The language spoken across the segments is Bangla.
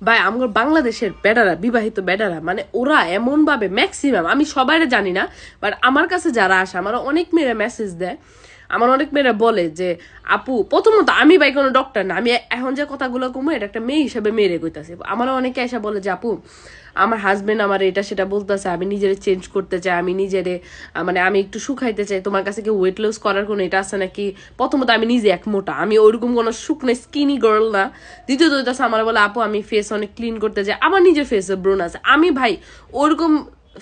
ভাই আমার বাংলাদেশের বেডারা বিবাহিত বেডারা মানে ওরা এমন ভাবে ম্যাক্সিমাম, আমি সবাই জানি না, বাট আমার কাছে যারা আসে আমার অনেক মেয়েরা মেসেজ দেয়, আমার অনেক মেয়েরা বলে যে আপু, প্রথমত আমি ভাই কোনো ডক্টর না, আমি এখন যে কথাগুলো কমো এটা একটা মেয়ে হিসেবে মেয়েরে কইতাছি। আমারও অনেকে এসে বলে যে আপু আমার হাজবেন্ড আমার এটা সেটা বলতেছে, আমি নিজেরে চেঞ্জ করতে চাই, আমি নিজেরে মানে আমি একটু শুকাইতে চাই, তোমার কাছে কি ওয়েট লস করার কোনো এটা আছে নাকি? প্রথমত আমি নিজে এক মোটা, আমি ওইরকম কোনো শুকনো স্কিনি গার্ল না। দ্বিতীয়ত হইতেছে আমার বলে আপু আমি ফেস অনেক ক্লিন করতে চাই, আমার নিজের ফেসে ব্রোন আছে। আমি ভাই ওরকম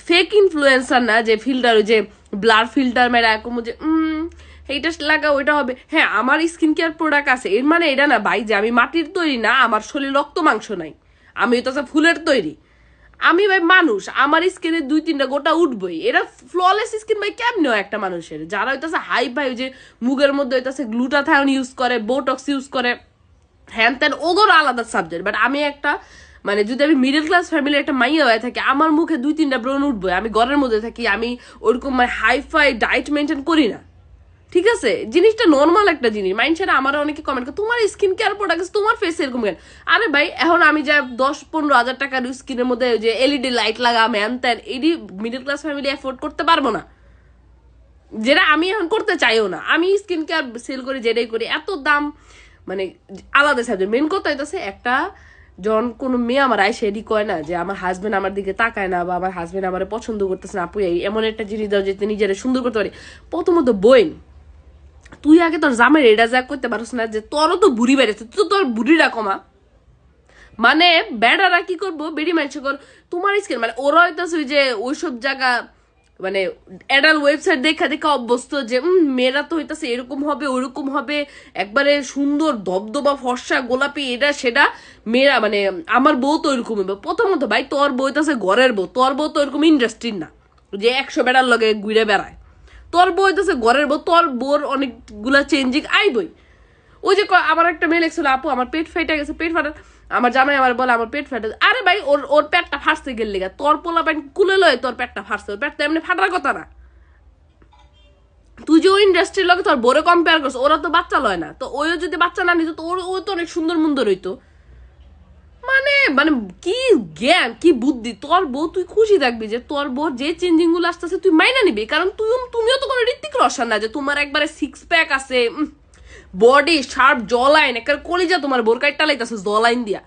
ফেক ইনফ্লুয়েন্সার না যে ফিল্টার, ওই যে ব্লার ফিল্টার মেরা এরকম যে এইটা লাগা ওইটা হবে। হ্যাঁ আমার স্কিন কেয়ার প্রোডাক্ট আছে, এর মানে এটা না ভাই যে আমি মাটির তৈরি না, আমার শরীর রক্ত মাংস নাই, আমি তো ফুলের তৈরি। আমি ভাই মানুষ, আমার স্কিনে 2-3টা গোটা উঠবই। এটা ফ্ললেস স্কিন ভাই কেমনে হয় একটা মানুষের? যারা হইতাছে হাই ভাই যে মুখের মধ্যে হইতাছে গ্লুটাথায়ন ইউজ করে, বোটক্স ইউজ করে, হ্যান ত্যান, ওগোর আলাদা সাবজেক্ট। বাট আমি একটা মানে যদি আমি মিডল ক্লাস ফ্যামিলির একটা মাইয়া হয়ে থাকি, আমার মুখে 2-3টা ব্রণ উঠবই। আমি ঘরের মধ্যে থাকি, আমি ওরকম মানে হাইফাই ডায়েট মেনটেন করি না, ঠিক আছে? জিনিসটা নর্মাল একটা জিনিস। মাইন্ড সেটা আমার অনেকে কমেন্ট করে তোমার স্কিন কেয়ার প্রোডাক্ট তোমার ফেস এরকম কেন? আরে ভাই এখন আমি যা 10-15 হাজার টাকার স্কিনের মধ্যে যে এলইডি লাইট লাগা ম্যান ত্যান, এডি মিডল ক্লাস ফ্যামিলি অ্যাফোর্ড করতে পারবো না, যেটা আমি এখন করতে চাইও না। আমি স্কিন কেয়ার সেল করি, যেটাই করি এত দাম মানে আলাদা সাবজেক্ট। মেন কথা হইতেছে একটা যখন কোনো মেয়ে আমার আয় সেটি কয় না যে আমার হাজবেন্ড আমার দিকে তাকায় না বা আমার হাজবেন্ড আমার পছন্দ করতেছে না, আপু এমন একটা জিনিস দাও যেতে নিজেরা সুন্দর করতে পারি। প্রথমত বইন তুই আগে তোর জামের এটা যা করতে পারছ না যে তোরও তো বুড়ি বেড়েছে, তুই তো তোর বুড়িটা কমা। মানে বেড়ারা কি করবো বেড়ি মাইছে কর তোমার স্কিন মানে ওরা হইতেছে ওই যে ওইসব জায়গা মানে অ্যাডাল্ট ওয়েবসাইট দেখা দেখা অভ্যস্ত যে মেয়েরা তো হইতেছে এরকম হবে ওইরকম হবে, একবারে সুন্দর দবদবা ফর্সা গোলাপি এটা সেটা মেয়েরা মানে আমার বউ তো ওইরকম হবে। প্রথমত ভাই তোর বউ হইতেছে ঘরের বউ, তোর বউ তো ওইরকম ইন্ডাস্ট্রির না যে 100 বেড়ার লগে ঘুরে বেড়ায়। তোর বউ হইতেছে ঘরের বউ, তোর বউর অনেকগুলা চেঞ্জিং আইবই। ওই যে আমার একটা মেয়ে লেগছিল আপু আমার পেট ফেটে গেছে, পেট ফাটা, আমার জামাই আমার বলে আমার পেট ফাটে। আরে ভাই ওর ওর পেটটা ফাটতে গেল লিগা, তোর পোলা প্যান্ট কুলে লয় তোর পেটটা ফাটছে, ওর পেটটা এমনি ফাটার কথা না। তুই যে ওই ইন্ডাস্ট্রির লগে তোর বড় কম্পেয়ার করছ, ওরা তো বাচ্চা লয় না, তো ওই যদি বাচ্চা না নিত তো ও তো অনেক সুন্দর মুন্দর হইতো। মানে মানে কি জ্ঞান কি বুদ্ধি তোর বউ, তুই খুশি থাকবি যে তোর বউ যে চেঞ্জিং গুলো আসতেছে তুই মাইনা নিবি, কারণ তুমিও তো কোনো ঋত্বিক রোশন না যে তোমার একবারে 6 প্যাক আছে, বডি শার্প জলাইন একটা কলিজা তোমার বোরকাই টালাইতেছে জলাইন দিয়া,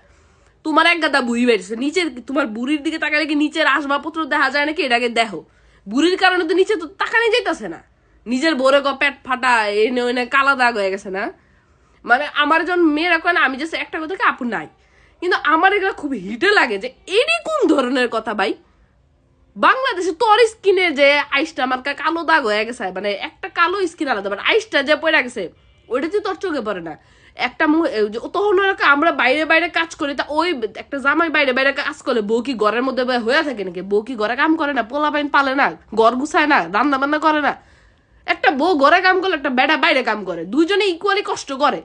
তোমার এক গাদা বুড়ি বেড়েছে নিচের, তোমার বুড়ির দিকে তাকালে কি নিচের আসবাবপত্র দেখা যায় নাকি? এটাকে দেখো, বুড়ির কারণে তো নিচে তো তাকানি যাইতেছে না, নিজের বোরে পেট ফাটা এনে ওনে কালা দাগ হয়ে গেছে না। মানে আমার যখন মেয়েরা কয় না আমি জাস্ট একটা কথা কি আপু নাই, কিন্তু আমার এগুলো খুব হিটে লাগে যে এরই কোন ধরনের কথা ভাই? বাংলাদেশে তোর স্কিনে যে আইসটা আমার কালো দাগ হয়ে গেছে, মানে একটা কালো স্কিন আলাদা, মানে আইসটা যে পড়ে গেছে ওইটা তো তোর চোখে পড়ে না। একটা তখন আমরা বাইরে বাইরে কাজ করি, তা ওই একটা জামাই বাইরে বাইরে কাজ করে বউ কি ঘরের মধ্যে হয়ে থাকে নাকি? বউ কি ঘরে কাম করে না, পোলা পাইন পালে না, ঘর গুছায় না, রান্না বান্না করে না? একটা বউ ঘরে কাম করলে একটা বেটা বাইরে কাম করে, দুইজনে ইকুয়ালি কষ্ট করে।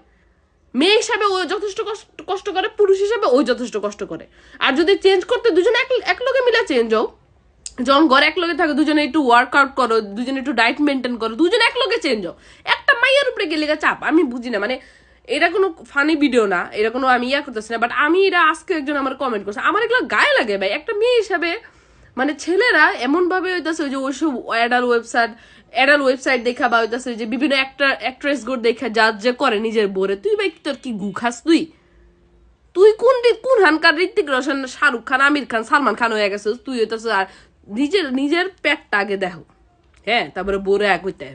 মেয়ে হিসাবে ও যথেষ্ট কষ্ট করে, পুরুষ হিসাবে ওই যথেষ্ট কষ্ট করে। আর যদি চেঞ্জ করতে দুজনে এক লগে মিলে চেঞ্জ হোক, যখন ঘরে এক লগে থাকে দুজনে একটু ওয়ার্কআউট করো, দুজনে একটু ডায়েট মেনটেন করো, দুজনে এক লগে চেঞ্জ হোক, একটা মাইয়ের উপরে গেলে চাপ। আমি বুঝি না, মানে এটা কোনো ফানি ভিডিও না, এটা কোনো আমি করতেছি না, বাট আমি এটা আজকে একজন আমার কমেন্ট করছে, আমার এগুলো গায়ে লাগে ভাই। একটা মেয়ে হিসাবে মানে ছেলেরা এমন ভাবে হইতেছে ওই যে ওইসব অ্যাডাল্ট ওয়েবসাইট দেখা বা হইতেছে যে বিভিন্ন অ্যাক্ট্রেস গুলো দেখা যা যে করে নিজের বোরে, তুই ভাই তোর কি গু খাস? তুই তুই কোন হানকার ঋত্বিক রোশন, শাহরুখ খান, আমির খান, সালমান খান হয়ে গেছিস? তুই হইতেছে আর নিজের পেটটা আগে দেখো, হ্যাঁ, তারপরে বোরে এক হইতে